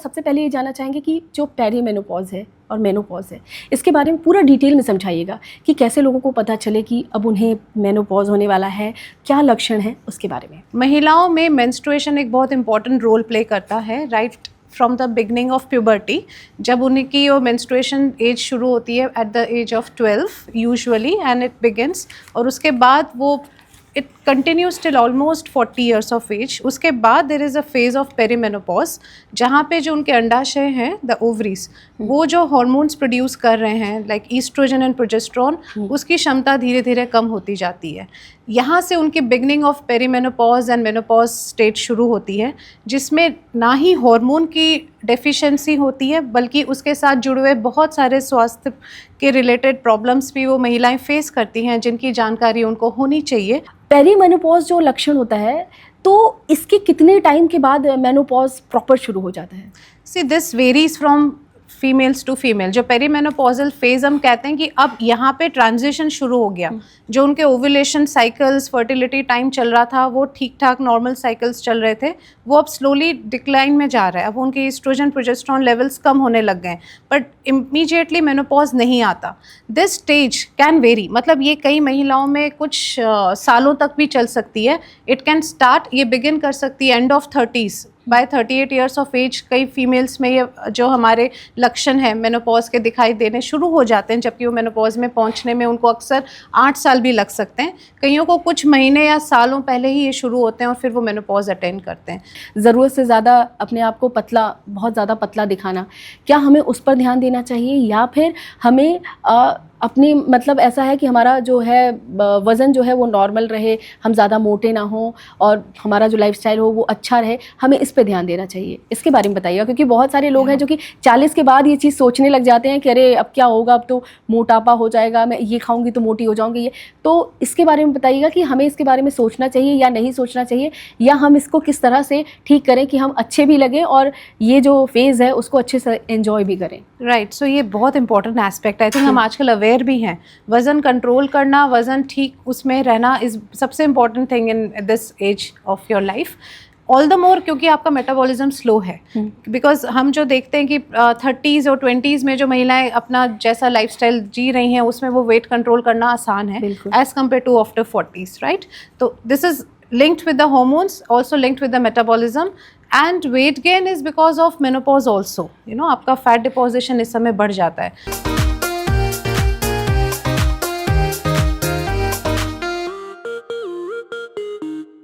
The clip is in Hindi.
सबसे पहले ये जानना चाहेंगे कि जो पेरीमेनोपॉज है और मेनोपॉज है, इसके बारे में पूरा डिटेल में समझाइएगा कि कैसे लोगों को पता चले कि अब उन्हें मेनोपॉज होने वाला है, क्या लक्षण है उसके बारे में। महिलाओं में मेंस्ट्रुएशन एक बहुत इंपॉर्टेंट रोल प्ले करता है right from the beginning of puberty. जब उनकी वो मेंस्ट्रुएशन एज शुरू होती है at the age of 12 usually and it begins, और उसके बाद वो it continues till almost 40 years of age. उसके बाद there is a phase of perimenopause जहाँ पे जो उनके अंडाशय हैं the ovaries, वो जो hormones produce कर रहे हैं like estrogen and progesterone, उसकी क्षमता धीरे धीरे कम होती जाती है। यहाँ से उनकी beginning of perimenopause and menopause state शुरू होती है, जिसमें ना ही हार्मोन की डेफिशिएंसी होती है बल्कि उसके साथ जुड़े हुए बहुत सारे स्वास्थ्य के रिलेटेड प्रॉब्लम्स भी वो महिलाएं फेस करती हैं, जिनकी जानकारी उनको होनी चाहिए। पेरीमेनोपॉज जो लक्षण होता है, तो इसके कितने टाइम के बाद मेनोपॉज प्रॉपर शुरू हो जाता है? See this varies from females to female. जो पेरीमेनोपॉजल फेज हम कहते हैं कि अब यहाँ पे ट्रांजिशन शुरू हो गया, जो उनके ओव्यूलेशन साइकिल्स, फर्टिलिटी टाइम चल रहा था वो ठीक ठाक नॉर्मल साइकिल्स चल रहे थे, वो अब स्लोली डिक्लाइन में जा रहा है। अब उनके एस्ट्रोजन प्रोजेस्टेरोन लेवल्स कम होने लग गए, बट इमीडिएटली मेनोपॉज नहीं आता। दिस स्टेज कैन वेरी, मतलब ये कई महिलाओं में कुछ सालों तक भी चल सकती है। इट कैन स्टार्ट, ये बिगिन कर सकती है end of 30s। By 38 years of age कई फीमेल्स में ये जो हमारे लक्षण हैं मेनोपॉज के दिखाई देने शुरू हो जाते हैं, जबकि वो मेनोपॉज में पहुंचने में उनको अक्सर 8 साल भी लग सकते हैं। कईयों को कुछ महीने या सालों पहले ही ये शुरू होते हैं और फिर वो मेनोपॉज अटेंड करते हैं। ज़रूरत से ज़्यादा अपने आप को पतला, बहुत ज़्यादा पतला दिखाना, क्या हमें उस पर ध्यान देना चाहिए, या फिर हमें अपनी, मतलब ऐसा है कि हमारा जो है वज़न जो है वो नॉर्मल रहे, हम ज़्यादा मोटे ना हों और हमारा जो लाइफस्टाइल हो वो अच्छा रहे, हमें इस पे ध्यान देना चाहिए? इसके बारे में बताइएगा, क्योंकि बहुत सारे लोग हैं जो कि 40 के बाद ये चीज़ सोचने लग जाते हैं कि अरे अब क्या होगा, अब तो मोटापा हो जाएगा, मैं ये खाऊंगी तो मोटी हो जाऊंगी। ये तो इसके बारे में बताइएगा कि हमें इसके बारे में सोचना चाहिए या नहीं सोचना चाहिए, या हम इसको किस तरह से ठीक करें कि हम अच्छे भी लगें और ये जो फेज़ है उसको अच्छे से एंजॉय भी करें। राइट, सो ये बहुत इंपॉर्टेंट एस्पेक्ट है। आई थिंक हम आजकल अवेयर भी हैं। वज़न कंट्रोल करना, वज़न ठीक उसमें रहना इज़ सबसे important thing in this age of your life. All the more क्योंकि आपका मेटाबॉलिज्म स्लो है। बिकॉज हम जो देखते हैं कि 30s और 20s में जो महिलाएं अपना जैसा लाइफस्टाइल जी रही हैं उसमें वो वेट कंट्रोल करना आसान है as compare to after 40s, right? तो this is linked with the hormones, also linked with the metabolism, and weight gain is because of menopause also. You know, आपका fat deposition इस समय बढ़ जाता है।